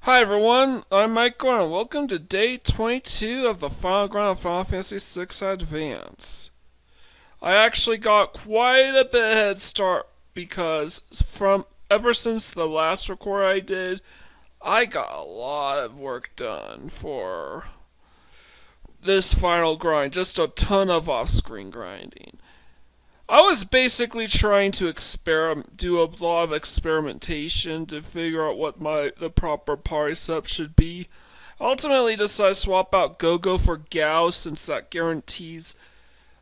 Hi everyone, I'm Michael and welcome to day 22 of the final grind of Final Fantasy VI Advance. I actually got quite a bit head start because from ever since the last record I did, I got a lot of work done for this final grind, just a ton of off-screen grinding. I was basically trying to do a lot of experimentation to figure out what the proper party setup should be. I ultimately decided to swap out Go-Go for Gao since that guarantees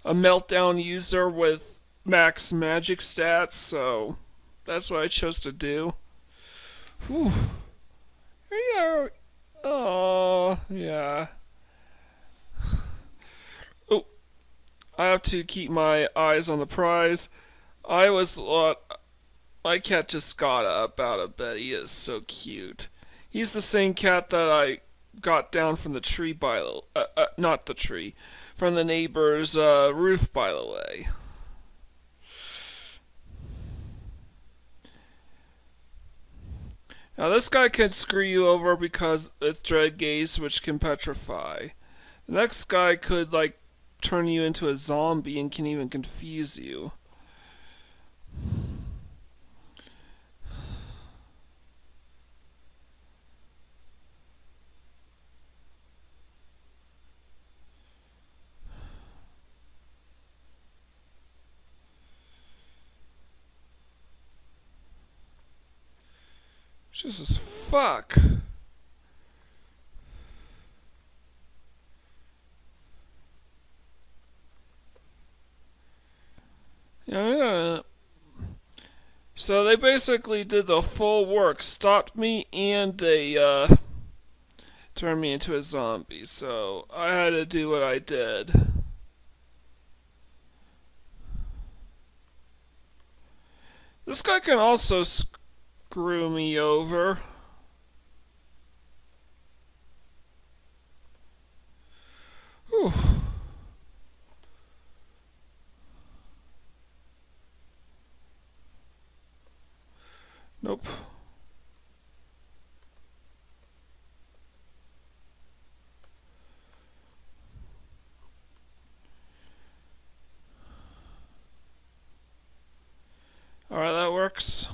a meltdown user with max magic stats, so that's what I chose to do. Whew. Here you are. Oh, yeah. Oh, I have to keep my eyes on the prize. I was My cat just got up out of bed. He is so cute. He's the same cat that I got down from the tree by the not the tree, from the neighbor's roof by the way. Now this guy can screw you over because with Dread Gaze, which can petrify. The next guy could turn you into a zombie and can even confuse you. Jesus fuck. Yeah. So they basically did the full work, stopped me, and they turned me into a zombie. So I had to do what I did. This guy can also screw me over. Whew. Nope. Alright, that works.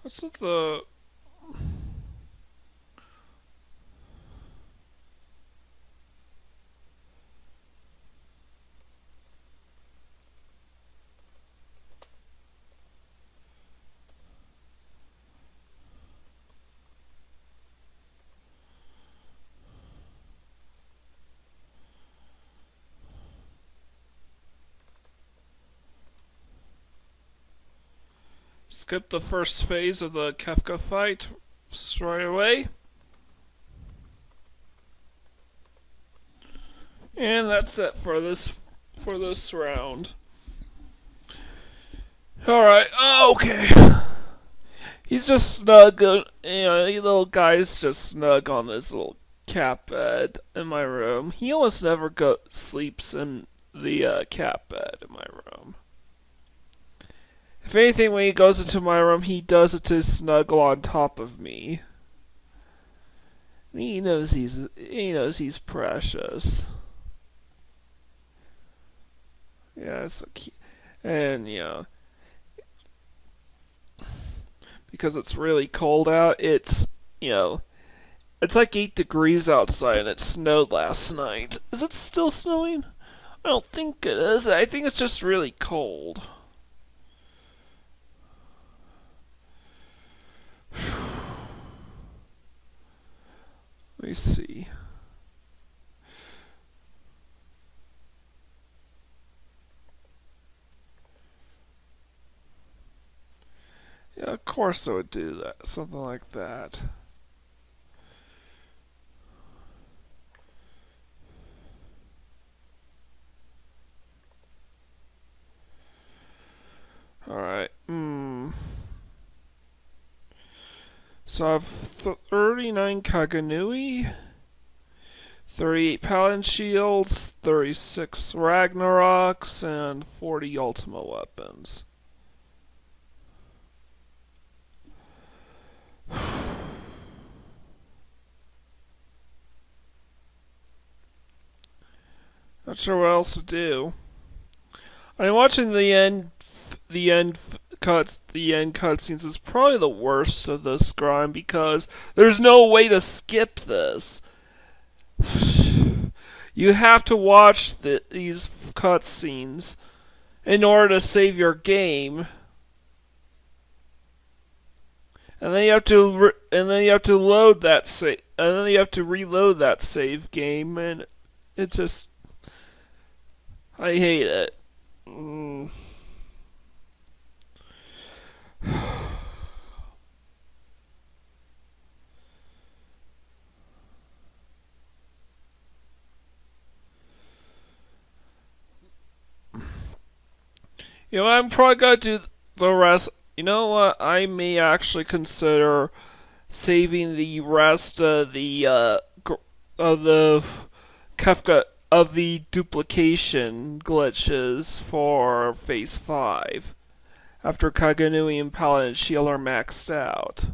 What's with the... Skip the first phase of the Kefka fight straight away. And that's it for this round. Alright, okay. He's just snug, the little guy's just snug on this little cat bed in my room. He almost never sleeps in the cat bed in my room. If anything, when he goes into my room, he does it to snuggle on top of me. He knows he's precious. Yeah, it's so cute. And because it's really cold out, it's it's like 8 degrees outside and it snowed last night. Is it still snowing? I don't think it is. I think it's just really cold. Let me see. Yeah, of course I would do that. Something like that. Alright. So I have 39 Kagenui, 38 Paladin Shields, 36 Ragnaroks, and 40 Ultima Weapons. Not sure what else to do. I mean, watching the end cutscenes is probably the worst of this grind because there's no way to skip this. You have to watch these cutscenes in order to save your game, and then you have to load that save, and then you have to reload that save game, and it just I hate it. Mm. You know, I'm probably gonna do the rest. You know what? I may actually consider saving the rest of the Kafka of the duplication glitches for Phase 5 after Kagenui and Paladin Shield are maxed out.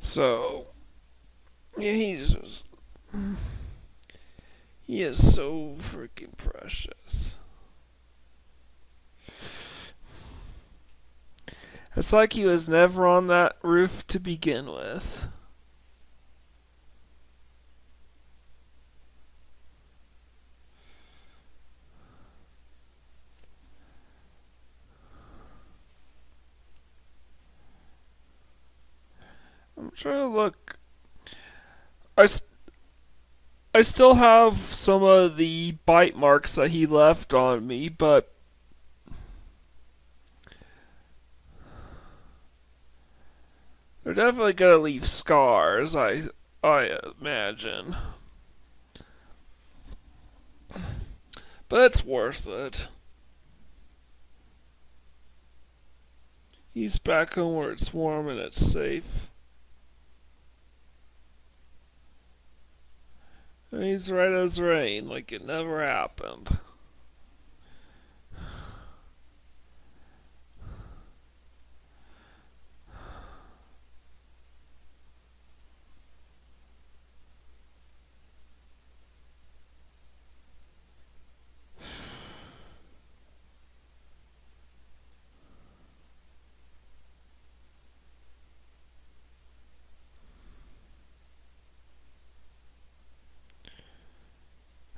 So, yeah, he is so freaking precious. It's like he was never on that roof to begin with. I'm trying to look. I, I still have some of the bite marks that he left on me, but they're definitely gonna leave scars, I imagine. But it's worth it. He's back home where it's warm and it's safe. And he's right as rain, like it never happened.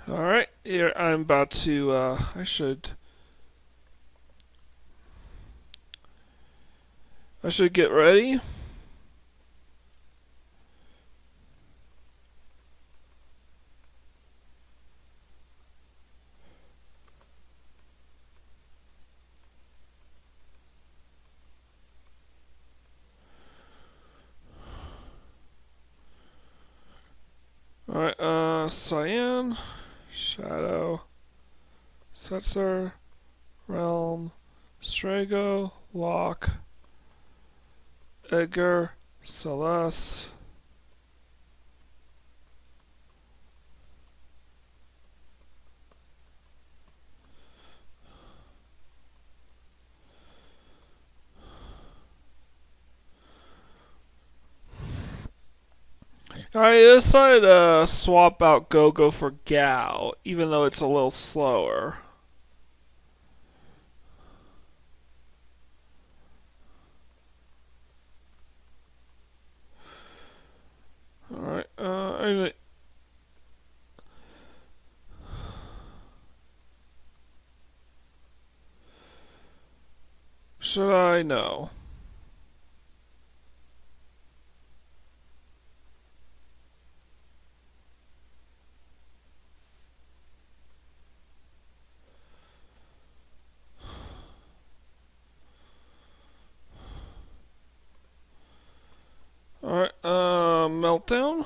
Alright, here I'm about to, I should get ready. Alright, Cyan, Shadow, Setzer, Realm, Strago, Lock, Edgar, Celeste. I decided to swap out Go-Go for Gao, even though it's a little slower. Alright, anyway. Should I know? Alright, Meltdown?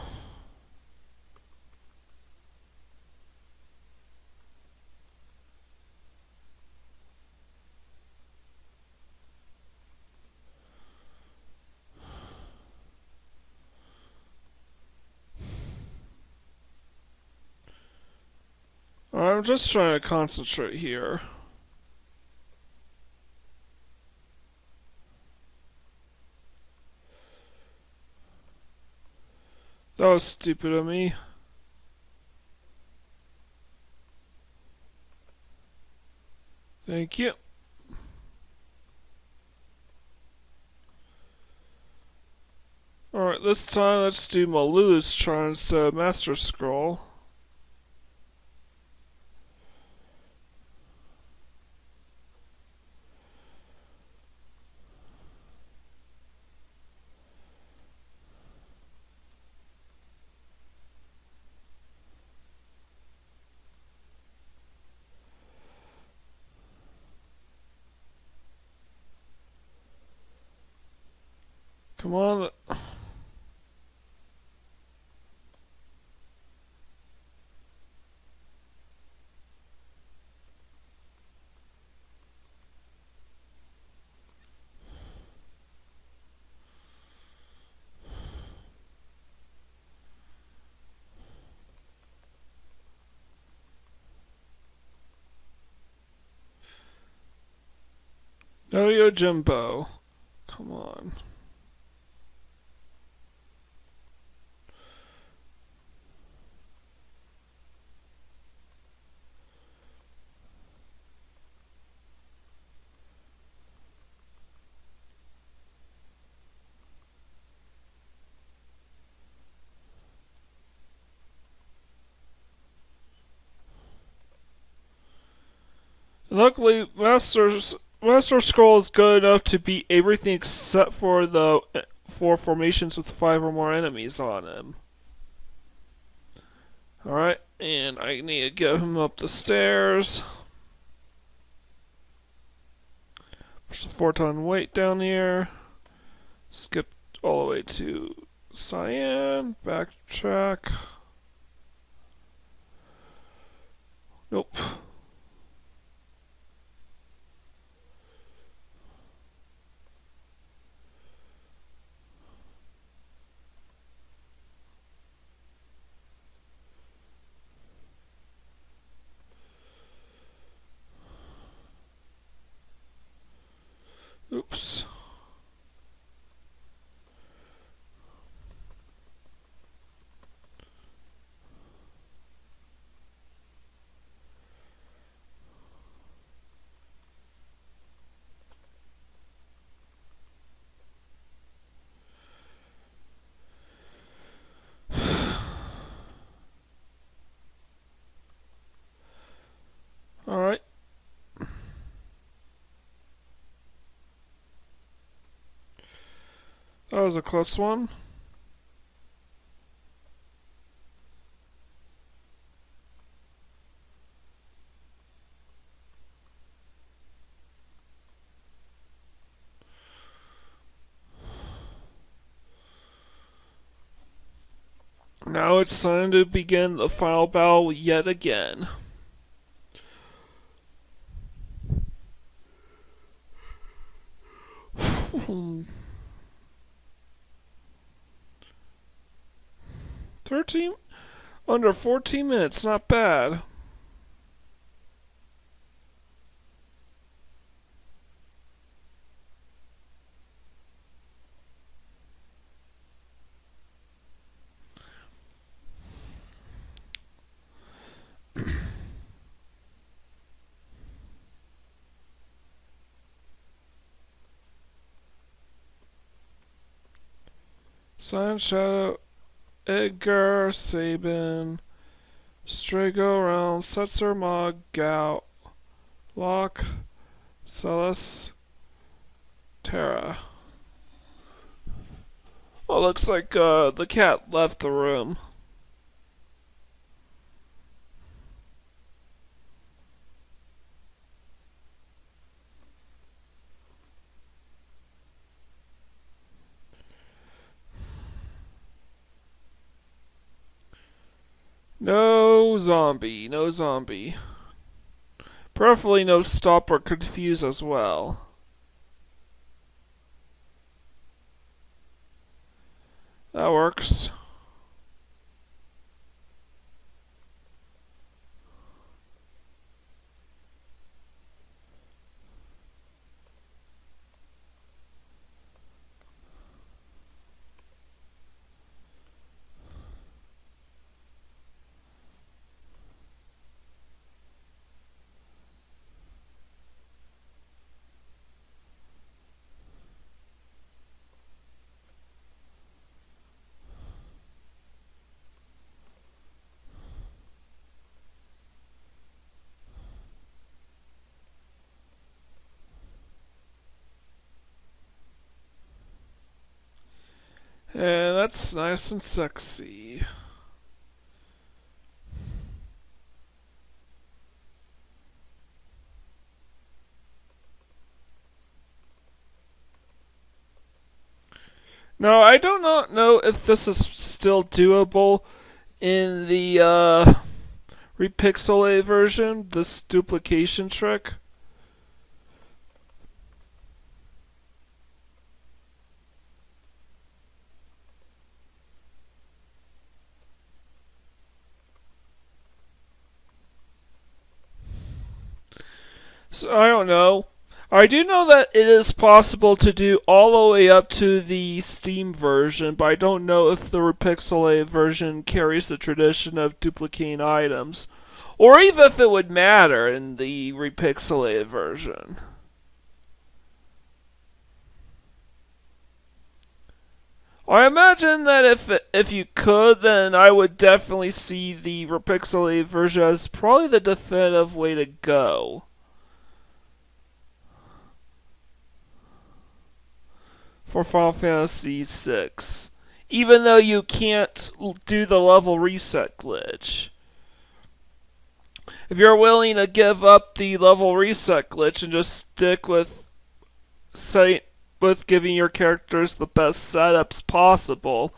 I'm just trying to concentrate here. That was stupid of me. Thank you. Alright, this time let's do Malulu's Charm instead of Master Scroll. Come on. No, yo, Jimbo. Come on. Luckily, Master Scroll is good enough to beat everything except for the four formations with 5 or more enemies on him. Alright, and I need to get him up the stairs. Push the 4-ton weight down here. Skip all the way to Cyan. Backtrack. Nope. Oops. Alright. That was a close one. Now it's time to begin the final battle yet again. Under 14 minutes, not bad. Silent Shadow, Edgar, Sabin, Strago, Realm, Setzer, Mog, Gout, Locke, Celis, Terra. Well, looks like the cat left the room. No zombie, no zombie. Preferably no stop or confuse as well. That works. And that's nice and sexy. Now, I do not know if this is still doable in the repixelated version, this duplication trick. So I don't know. I do know that it is possible to do all the way up to the Steam version, but I don't know if the repixelated version carries the tradition of duplicating items, or even if it would matter in the repixelated version. I imagine that if you could, then I would definitely see the repixelated version as probably the definitive way to go for Final Fantasy VI. Even though you can't do the level reset glitch. If you're willing to give up the level reset glitch and just stick with giving your characters the best setups possible,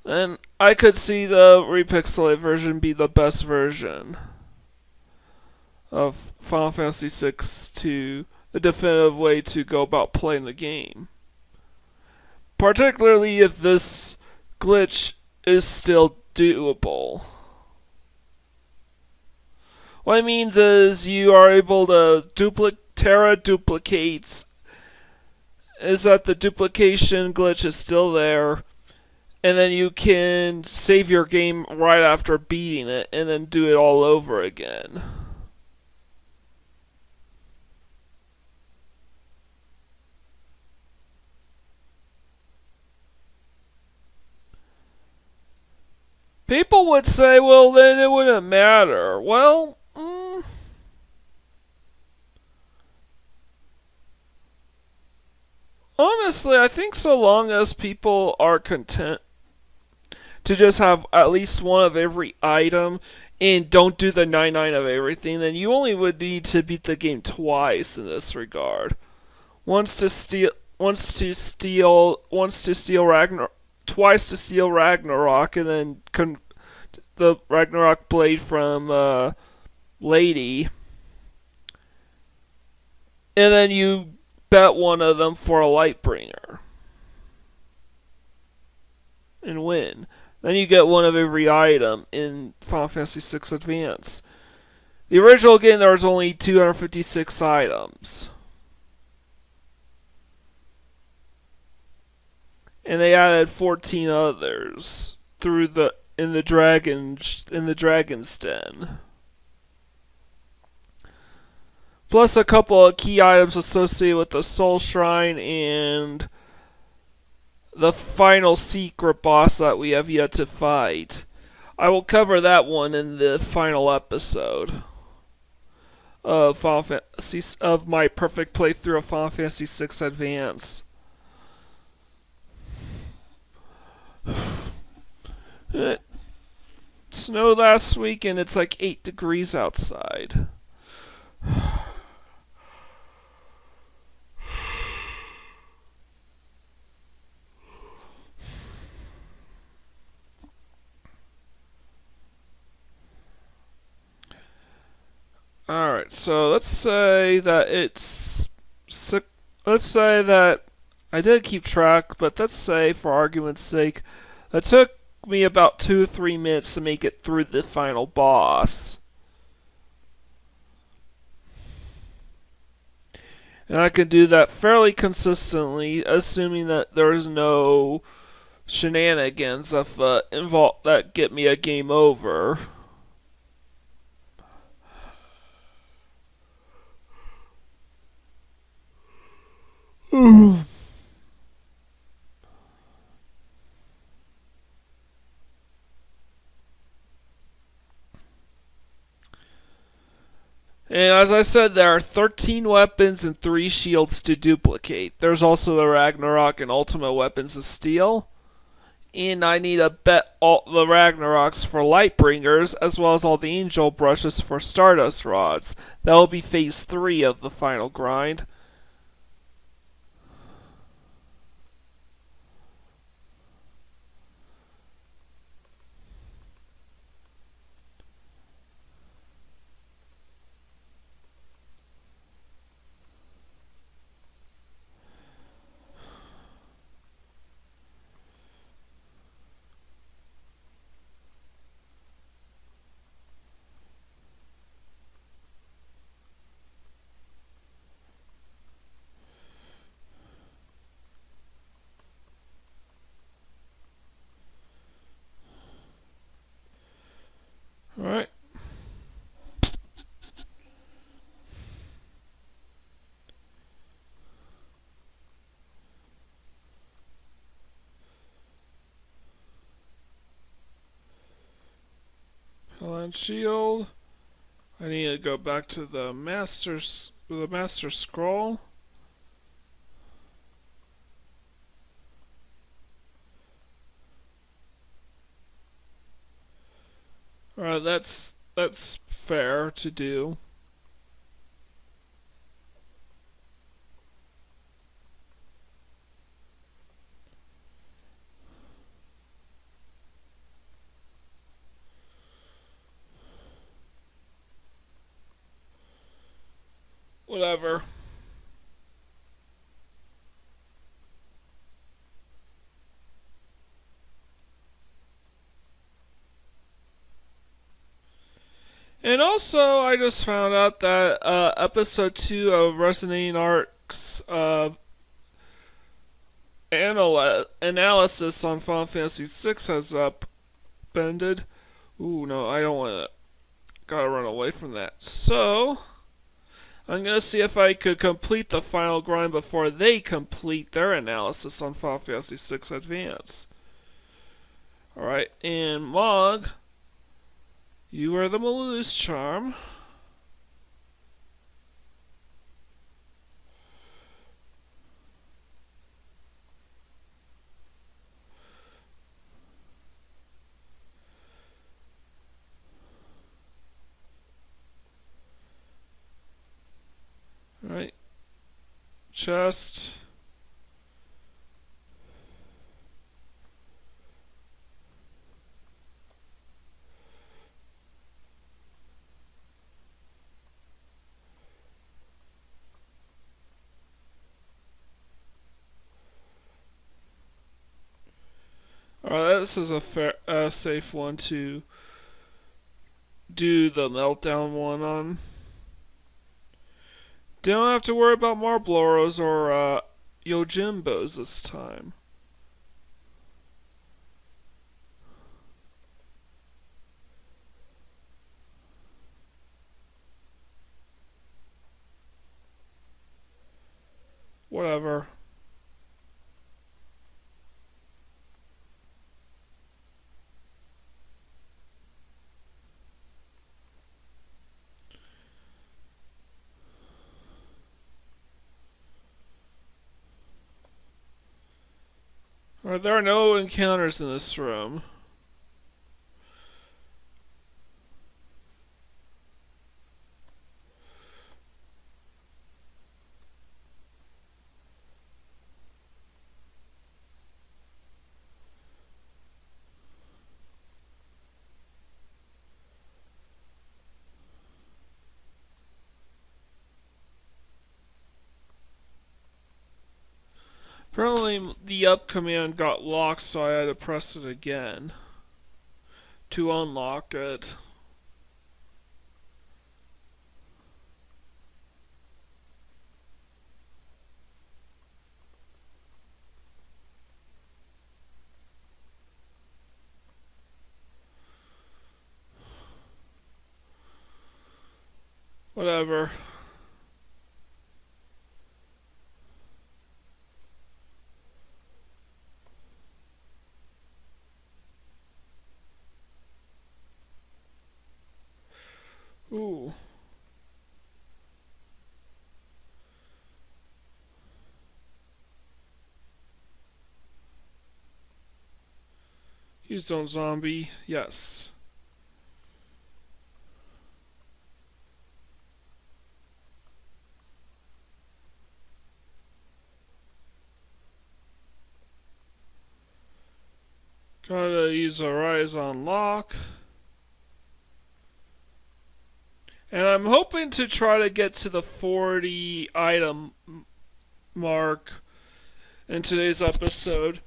then I could see the repixelated version be the best version of Final Fantasy VI to the definitive way to go about playing the game. Particularly if this glitch is still doable. What it means is you are able to Terra duplicates is that the duplication glitch is still there, and then you can save your game right after beating it and then do it all over again. People would say, well, then it wouldn't matter. Well, honestly, I think so long as people are content to just have at least one of every item and don't do the 99 of everything, then you only would need to beat the game twice in this regard. Once to steal, Ragnarok, twice to steal Ragnarok, and then the Ragnarok blade from Lady, and then you bet one of them for a Lightbringer and win. Then you get one of every item in Final Fantasy VI Advance. The original game, there was only 256 items. And they added 14 others through in the Dragon's Den. Plus a couple of key items associated with the Soul Shrine and the final secret boss that we have yet to fight. I will cover that one in the final episode of my perfect playthrough of Final Fantasy VI Advance. It snowed last week and it's like 8 degrees outside. Alright, so let's say that let's say that I did keep track, but let's say, for argument's sake, it took me about 2 or 3 minutes to make it through the final boss. And I can do that fairly consistently, assuming that there's no shenanigans that get me a game over. And And as I said, there are 13 weapons and 3 shields to duplicate. There's also the Ragnarok and Ultima Weapons of Steel. And I need to bet all the Ragnaroks for Lightbringers, as well as all the Angel Brushes for Stardust Rods. That will be phase 3 of the final grind. Alright. Paladin Shield. I need to go back to the Master Scroll. Alright, that's fair to do. Whatever. And also, I just found out that episode 2 of Resonating Arcs analysis on Final Fantasy VI has upended. Ooh, no, I don't want to. Gotta run away from that. So, I'm gonna see if I could complete the final grind before they complete their analysis on Final Fantasy VI Advance. Alright, and Mog, you are the Malus charm. Alright. Chest. Alright, this is a safe one to do the meltdown one on. Don't have to worry about Marbloros or Yojimbos this time. Whatever. Alright, there are no encounters in this room. Apparently the up command got locked, so I had to press it again to unlock it. Whatever. Ooh. Used on zombie, yes. Gotta use a rise on lock. And I'm hoping to try to get to the 40 item mark in today's episode.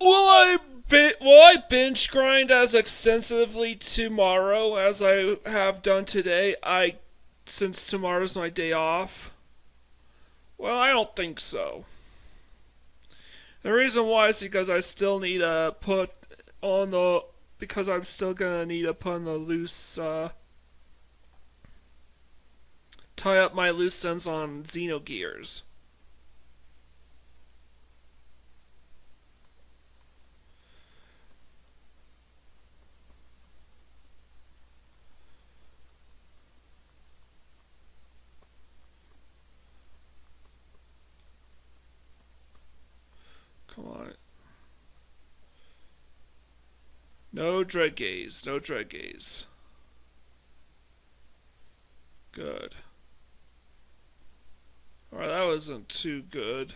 Will I binge grind as extensively tomorrow as I have done today? Since tomorrow's my day off. Well, I don't think so. The reason why is because I still need to put on the because I'm still gonna need to put on the loose tie up my loose ends on Xenogears. Come on. No dread gaze, no dread gaze. Good. Alright, that wasn't too good.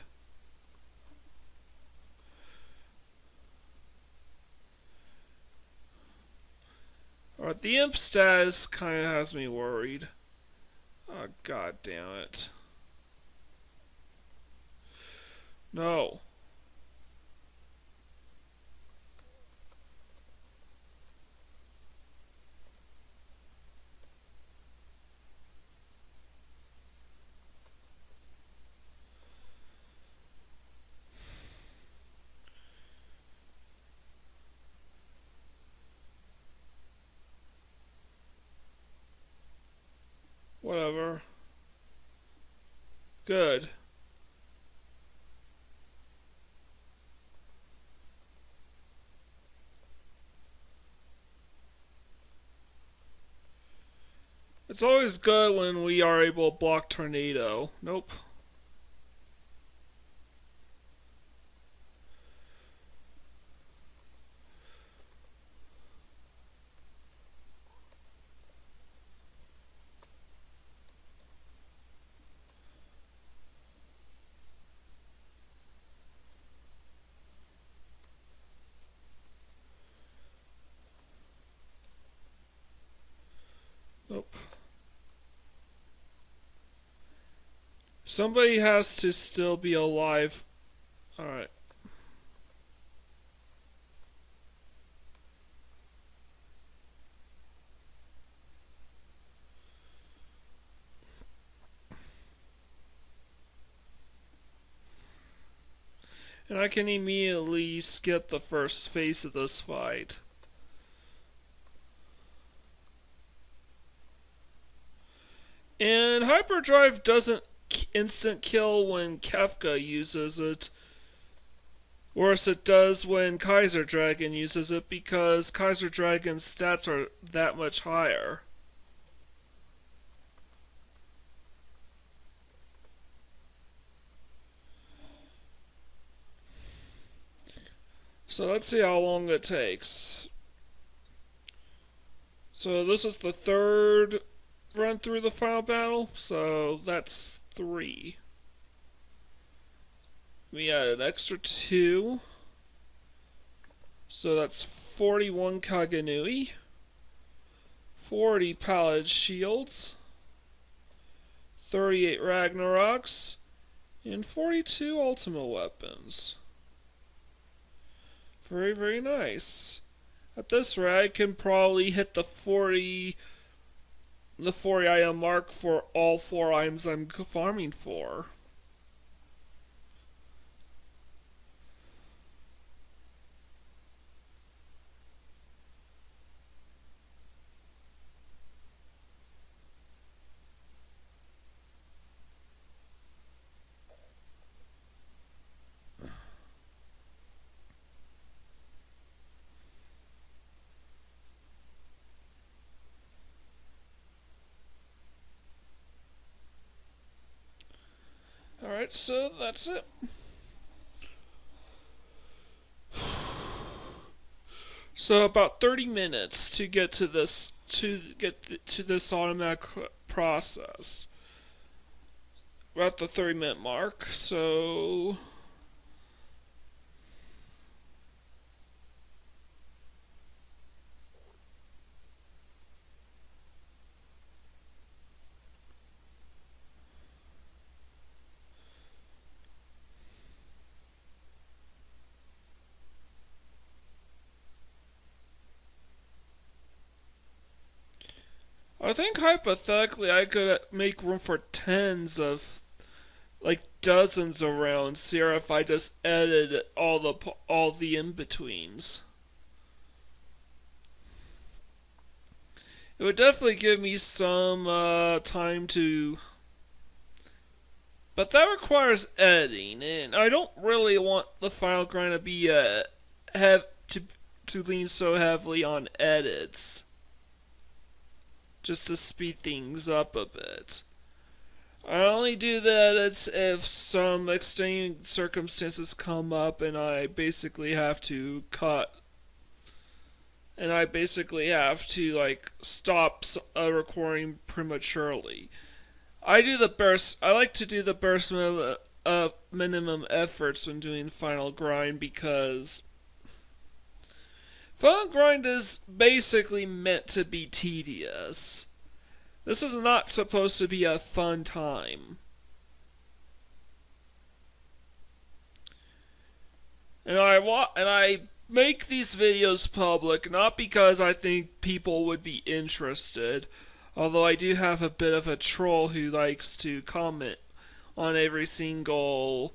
Alright, the imp status kind of has me worried. Oh, god damn it. No. Whatever. Good. It's always good when we are able to block tornado. Nope. Nope. Somebody has to still be alive. Alright. And I can immediately skip the first phase of this fight. And Hyperdrive doesn't instant kill when Kefka uses it. Worse, it does when Kaiser Dragon uses it because Kaiser Dragon's stats are that much higher. So let's see how long it takes. So this is the third run through the final battle, so that's 3. We add an extra 2. So that's 41 Kagenui, 40 Paladin Shields, 38 Ragnaroks, and 42 Ultima Weapons. Very, very nice. At this rate, I can probably hit the 40 item mark for all 4 items I'm farming for. Alright, so that's it. So about 30 minutes to get to this to this automatic process. We're at the 30-minute mark. So I think hypothetically I could make room for tens of like dozens of rounds here if I just edited all the in betweens. It would definitely give me some time to, but that requires editing, and I don't really want the final grind to be have to lean so heavily on edits, just to speed things up a bit. I only do the edits if some extenuating circumstances come up and I basically have to cut. And I basically have to like stop a recording prematurely. I like to do the burst minimum efforts when doing final grind because final grind is basically meant to be tedious. This is not supposed to be a fun time. And I make these videos public not because I think people would be interested, although I do have a bit of a troll who likes to comment on every single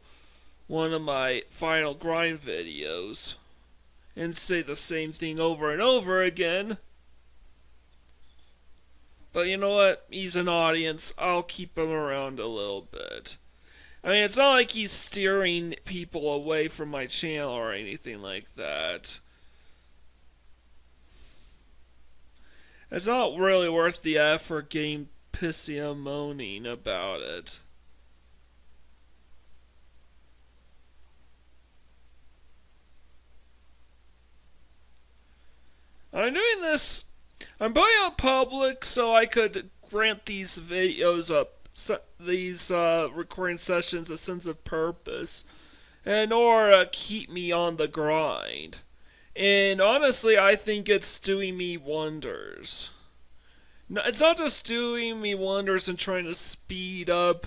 one of my final grind videos and say the same thing over and over again. But you know what? He's an audience. I'll keep him around a little bit. I mean, it's not like he's steering people away from my channel or anything like that. It's not really worth the effort getting pissy and moaning about it. I'm doing this. I'm putting out public so I could grant these videos these recording sessions a sense of purpose in order to keep me on the grind. And honestly, I think it's doing me wonders. No, it's not just doing me wonders and trying to speed up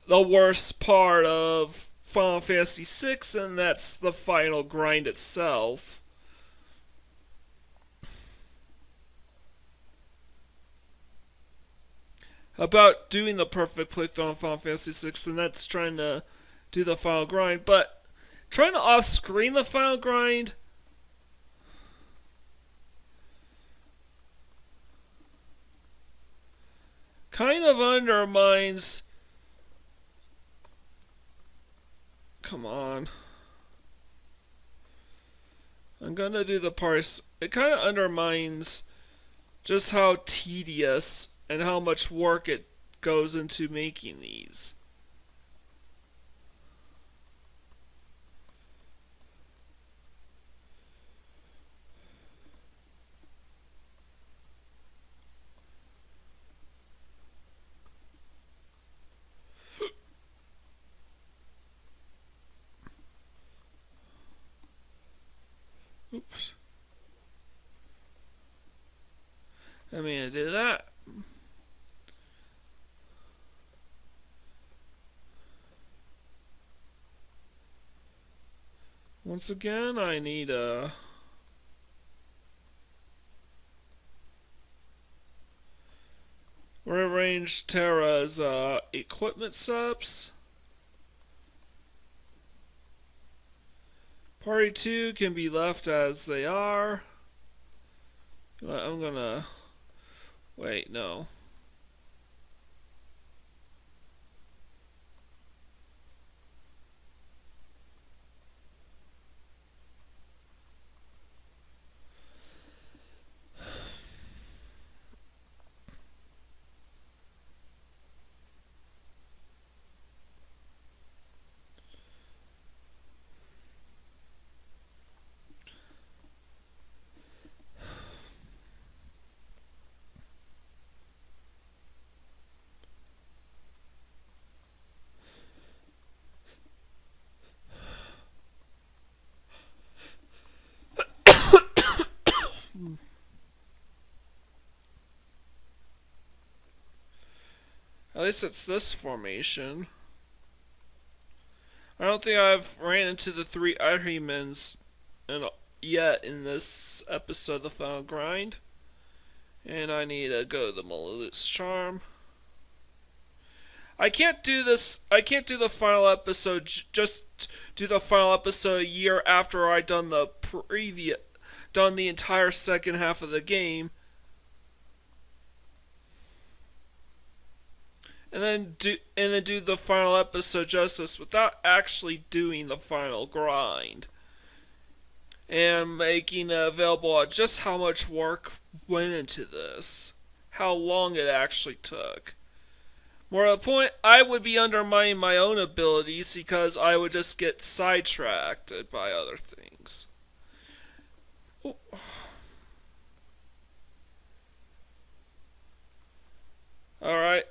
the worst part of Final Fantasy VI, and that's the final grind itself. About doing the perfect playthrough on Final Fantasy VI, and that's trying to do the final grind. But trying to off-screen the final grind kind of undermines. Come on. I'm gonna do the parse. It kind of undermines just how tedious and how much work it goes into making these. Oops. I mean, I did that. Once again, I need a rearrange Terra's equipment subs. Party 2 can be left as they are. I'm gonna wait, no. At least it's this formation. I don't think I've ran into the three Ahrimans yet in this episode of the Final Grind. And I need to go to the Malulut's Charm. I can't do this. I can't do the final episode. Just do the final episode a year after I done the entire second half of the game, and then do the final episode justice without actually doing the final grind and making it available at just how much work went into this, how long it actually took. More to the point, I would be undermining my own abilities because I would just get sidetracked by other things. Ooh. Alright.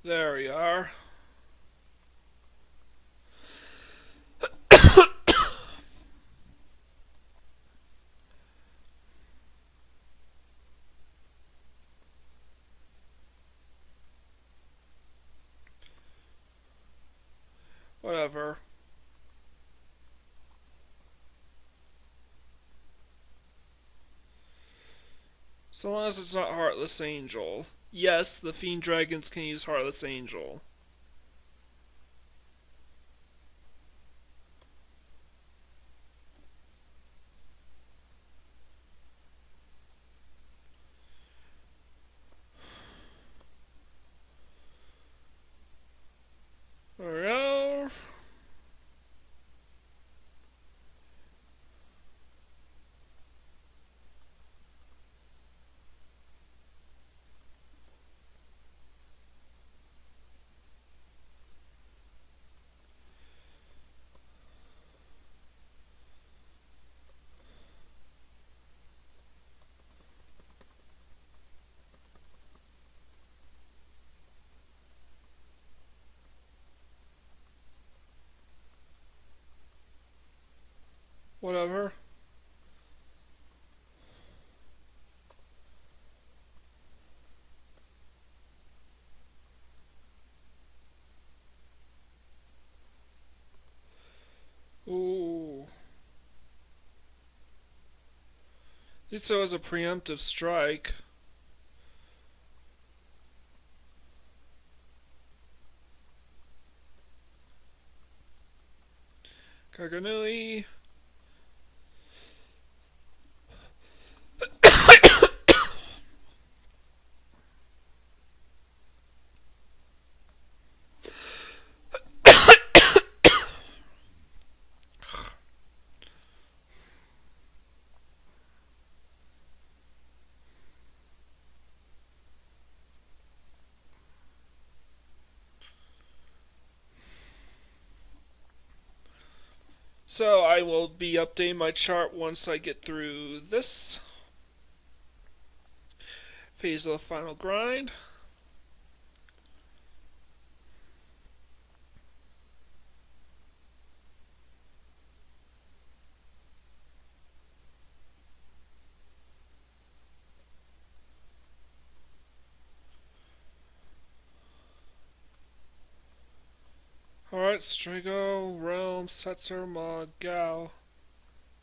There we are. Whatever. So long as it's not Heartless Angel. Yes, the Fiend Dragons can use Heartless Angel. There we go. Whatever. Ooh. At least it was a preemptive strike. Kagenui. So I will be updating my chart once I get through this phase of the final grind. Alright, Strigo, Realm, Setzer, Mod, Gao,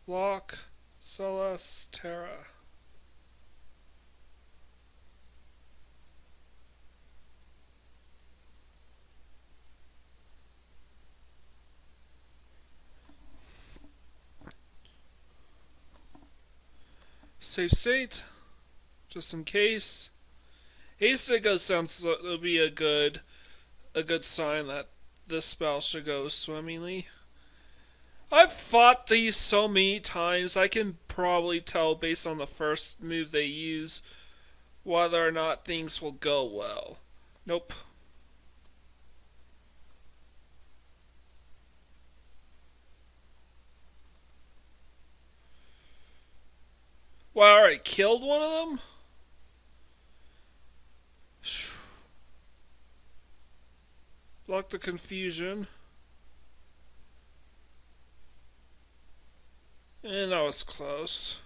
Lock, Celes, Terra. Save state, just in case. Asiga sounds it'll be a good sign that this spell should go swimmingly. I've fought these so many times, I can probably tell based on the first move they use whether or not things will go well. Nope. Well, I already killed one of them? Block the confusion. And that was close.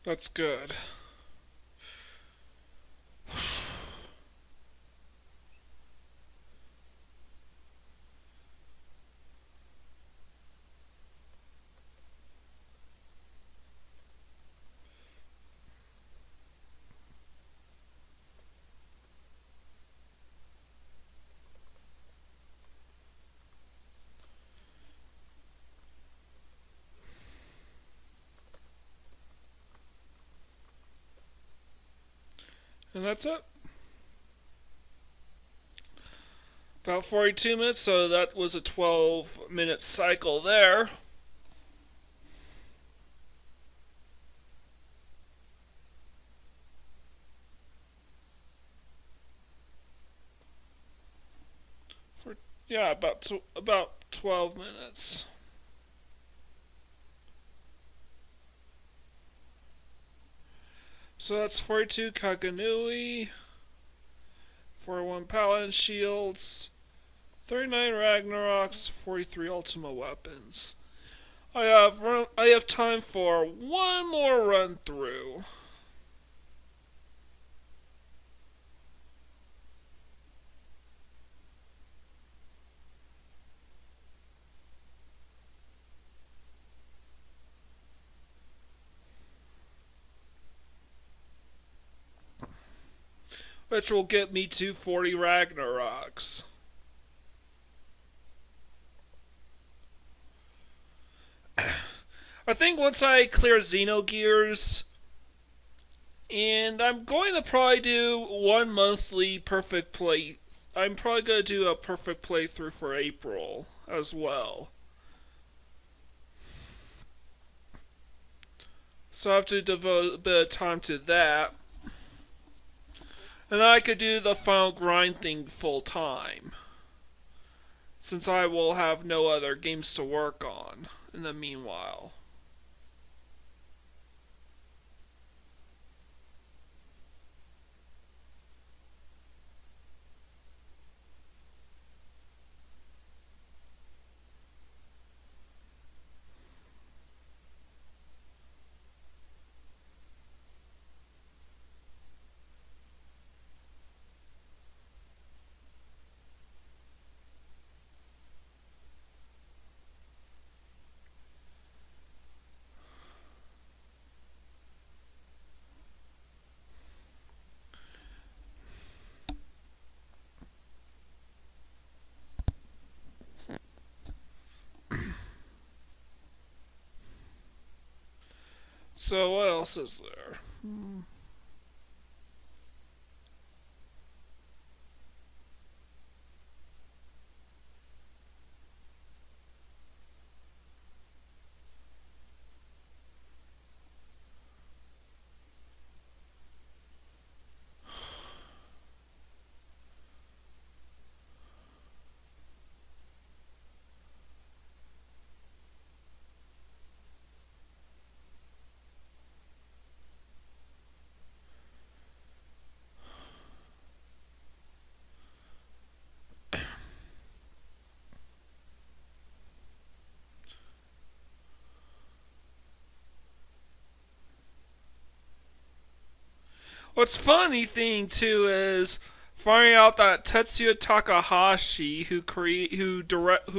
That's good. And that's it. About 42 minutes, so that was a 12-minute cycle there. For yeah, about 12 minutes. So that's 42 Kagenui, 41 Paladin Shields, 39 Ragnaroks, 43 Ultima Weapons. I have time for one more run through. Which will get me to 40 Ragnaroks. I think once I clear Xenogears, and I'm going to probably do one monthly perfect play. I'm probably going to do a perfect playthrough for April as well. So I have to devote a bit of time to that. And I could do the final grind thing full time, since I will have no other games to work on in the meanwhile. So what else is there? What's funny thing too is finding out that Tetsuya Takahashi, who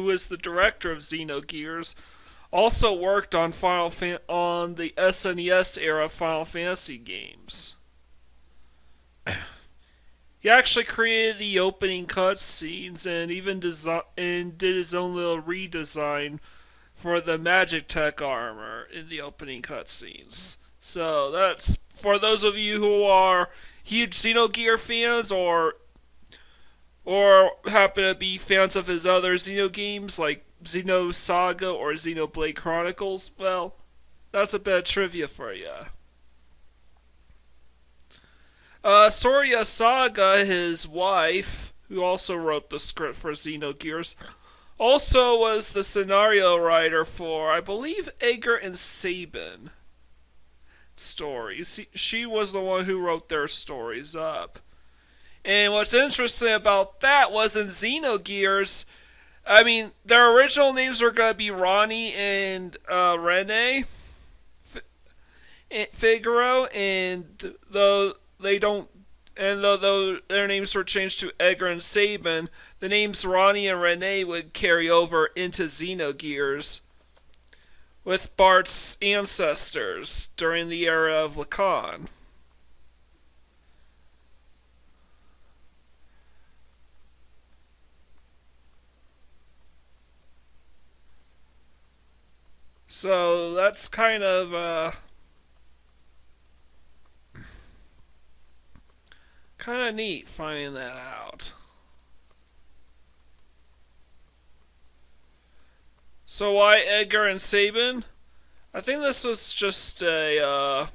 is the director of Xenogears, also worked on on the SNES era Final Fantasy games. He actually created the opening cutscenes and even did his own little redesign for the Magic Tech armor in the opening cutscenes. So that's for those of you who are huge Xenogear fans or happen to be fans of his other Xeno games like Xenosaga or Xenoblade Chronicles. Well, that's a bit of trivia for you. Sorya Saga, his wife, who also wrote the script for Xenogears, also was the scenario writer for, I believe, Edgar and Sabin stories. She was the one who wrote their stories up. And what's interesting about that was in Xenogears, I mean, their original names were going to be Ronnie and Rene Figaro, and though they don't, and though their names were changed to Edgar and Sabin, the names Ronnie and Rene would carry over into Xenogears with Bart's ancestors during the era of Lacan. So that's kind of neat finding that out. So why Edgar and Sabin? I think this was just a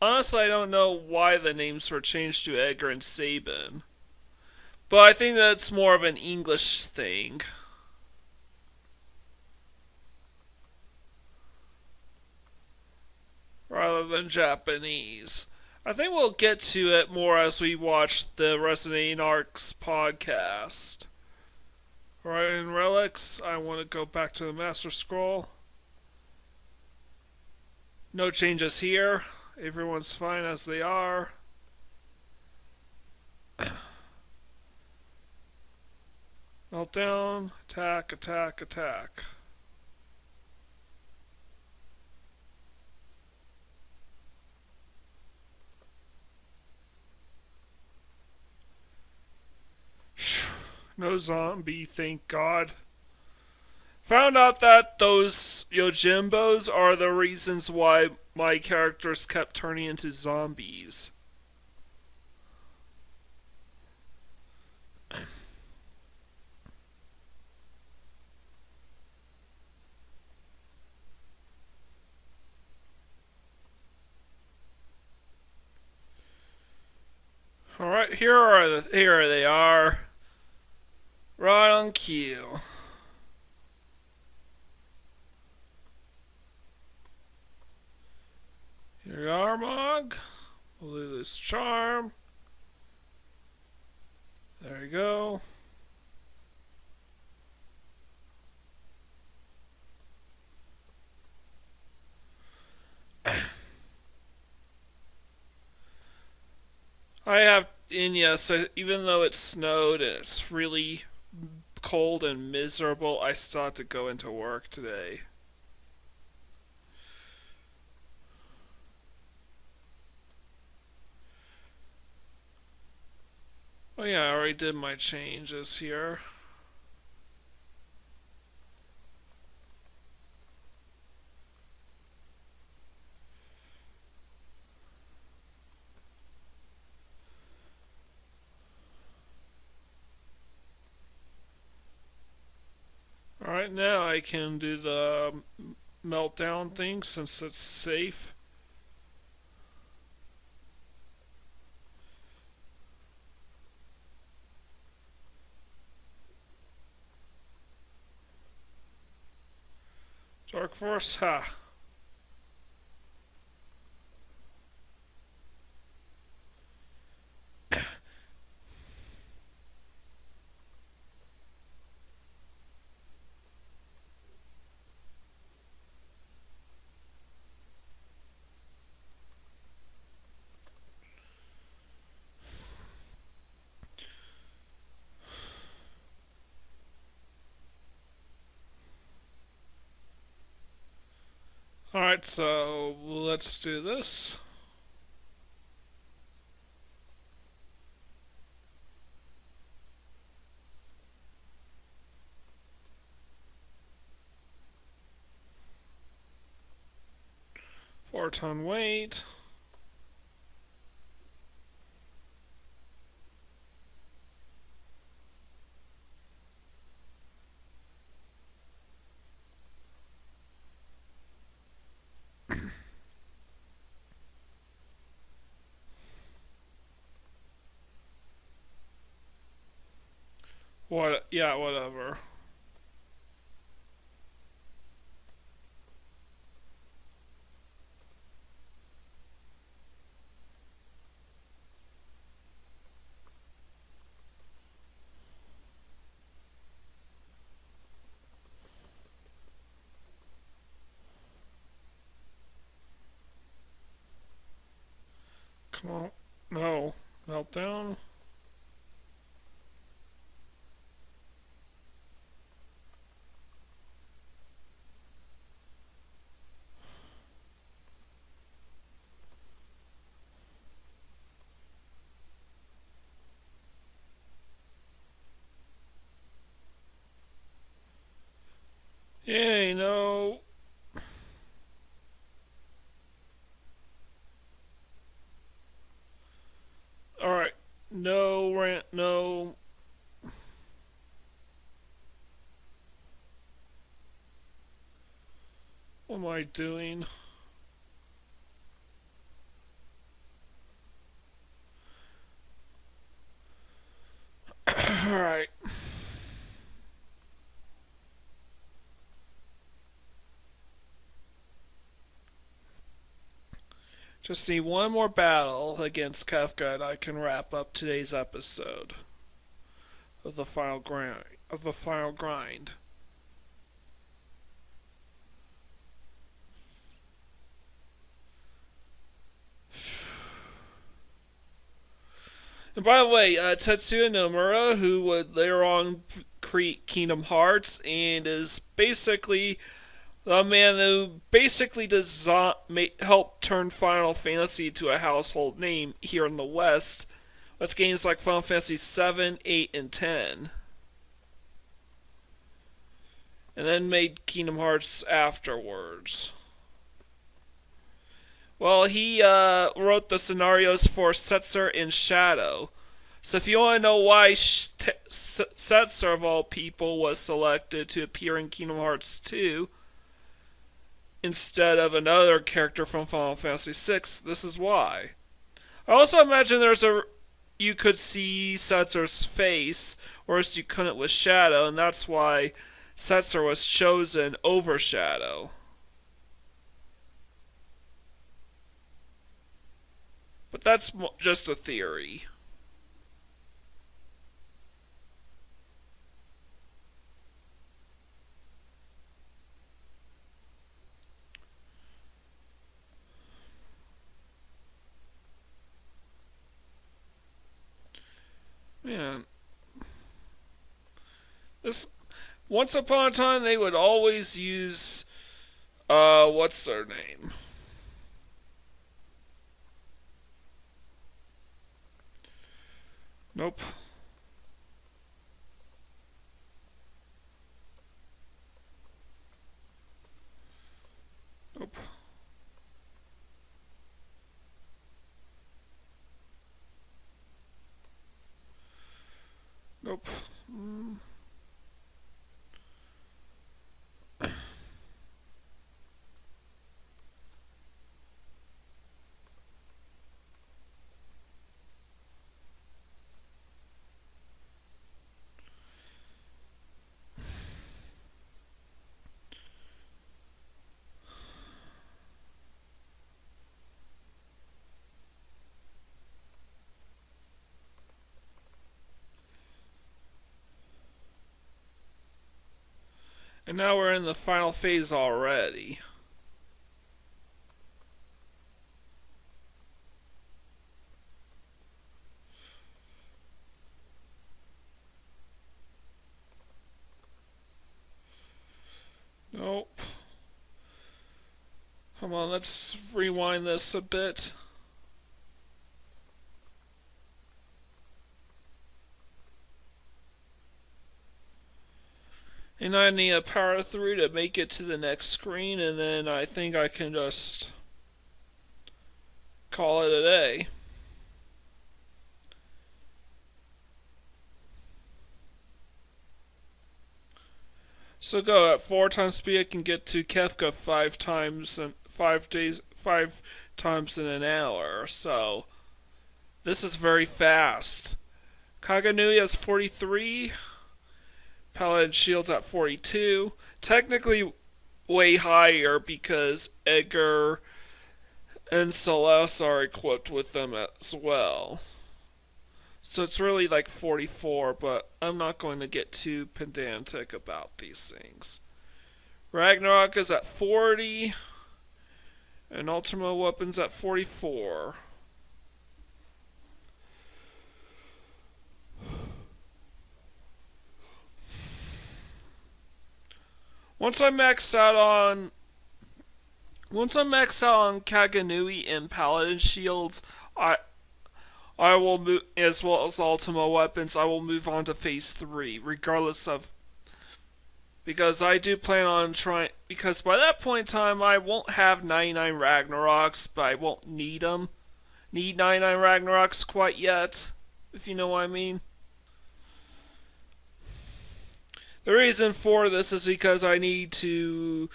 honestly, I don't know why the names were changed to Edgar and Sabin. But I think that's more of an English thing rather than Japanese. I think we'll get to it more as we watch the Resident Arcs podcast. Alright, in Relics, I want to go back to the Master Scroll. No changes here. Everyone's fine as they are. Meltdown, attack, attack, attack. No zombie, thank God. Found out that those Yojimbos are the reasons why my characters kept turning into zombies. Alright, here they are. Right on cue. Here you are, Mog. We'll do this charm. There you go. I have, and yes, even though it snowed and it's really cold and miserable, I still have to go into work today. Oh yeah, I already did my changes here. Alright, now I can do the meltdown thing since it's safe. Dark Force, ha. Alright, so let's do this. Four-ton weight. Yeah, whatever. Come on. No. Meltdown. Yay, no. Alright. No rant, no. What am I doing? Alright. Just need one more battle against Kefka and I can wrap up today's episode of the final grind. And by the way, Tetsuya Nomura, who would later on create Kingdom Hearts and is basically the man who basically help turn Final Fantasy to a household name here in the West with games like Final Fantasy 7, 8, and 10. And then made Kingdom Hearts afterwards. Well, he wrote the scenarios for Setzer and Shadow. So if you want to know why Setzer, of all people, was selected to appear in Kingdom Hearts 2 instead of another character from Final Fantasy VI, this is why. I also imagine you could see Setzer's face, whereas you couldn't with Shadow, and that's why Setzer was chosen over Shadow. But that's just a theory. Man. This once upon a time they would always use what's their name? Nope. Nope. Nope. And now we're in the final phase already. Nope. Come on, let's rewind this a bit. And I need a power through to make it to the next screen, and then I think I can just call it a day. So go at 4 times speed. I can get to Kefka 5 times in 5 days, 5 times in an hour. So this is very fast. Kagenui has 43. Paladin Shield's at 42. Technically way higher because Edgar and Celeste are equipped with them as well. So it's really like 44, but I'm not going to get too pedantic about these things. Ragnarok is at 40, and Ultima Weapon's at 44. Once I max out on Kagenui and Paladin Shields, I will move, as well as Ultima Weapons, I will move on to Phase 3, regardless of, because I do plan on trying, because by that point in time, I won't have 99 Ragnaroks, but I won't need 99 Ragnaroks quite yet, if you know what I mean. The reason for this is because I need to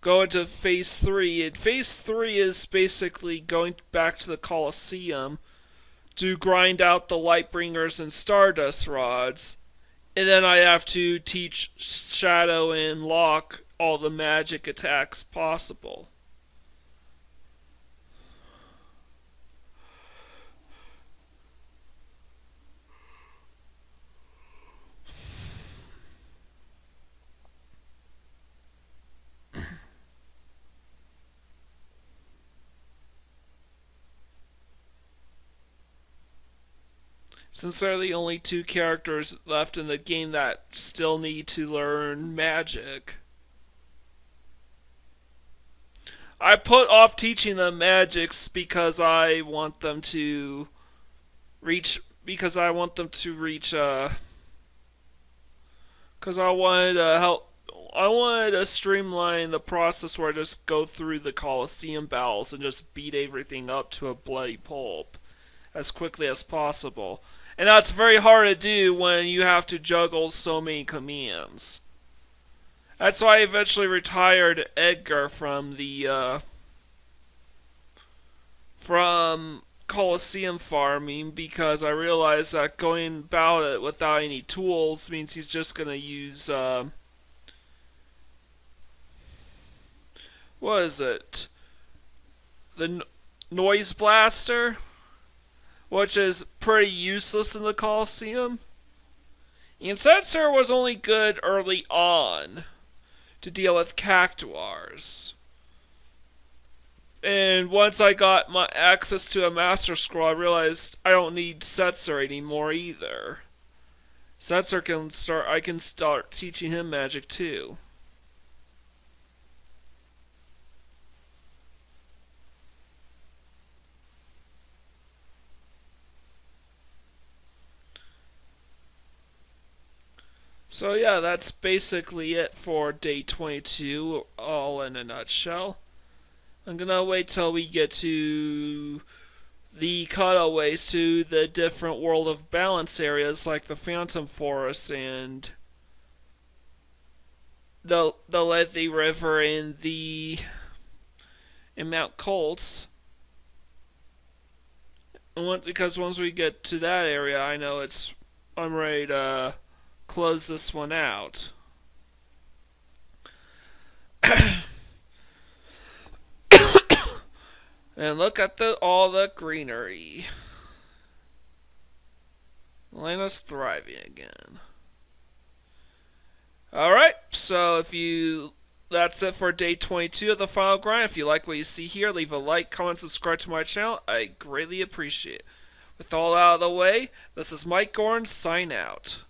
go into Phase 3, and Phase 3 is basically going back to the Colosseum to grind out the Lightbringers and Stardust Rods, and then I have to teach Shadow and Locke all the magic attacks possible. Since there are the only two characters left in the game that still need to learn magic, I put off teaching them magics because I want them to reach. Because I want them to reach. Because I wanted to help. I wanted to streamline the process where I just go through the Colosseum battles and just beat everything up to a bloody pulp as quickly as possible. And that's very hard to do when you have to juggle so many commands. That's why I eventually retired Edgar from the from Colosseum farming, because I realized that going about it without any tools means he's just gonna use what is it? The Noise Blaster, which is pretty useless in the Colosseum. And Sensor was only good early on to deal with Cactuars. And once I got my access to a Master Scroll, I realized I don't need Setzer anymore either. I can start teaching him magic too. So yeah, that's basically it for day 22, all in a nutshell. I'm gonna wait till we get to the cutaways to the different World of Balance areas like the Phantom Forest and the Lethe River and Mount Colts. Because once we get to that area, I know I'm ready to close this one out. And look at all the greenery. Atlanta's thriving again. Alright, so that's it for day 22 of the Final Grind. If you like what you see here, leave a like, comment, subscribe to my channel. I greatly appreciate it. With all out of the way, this is Mike Gorn, sign out.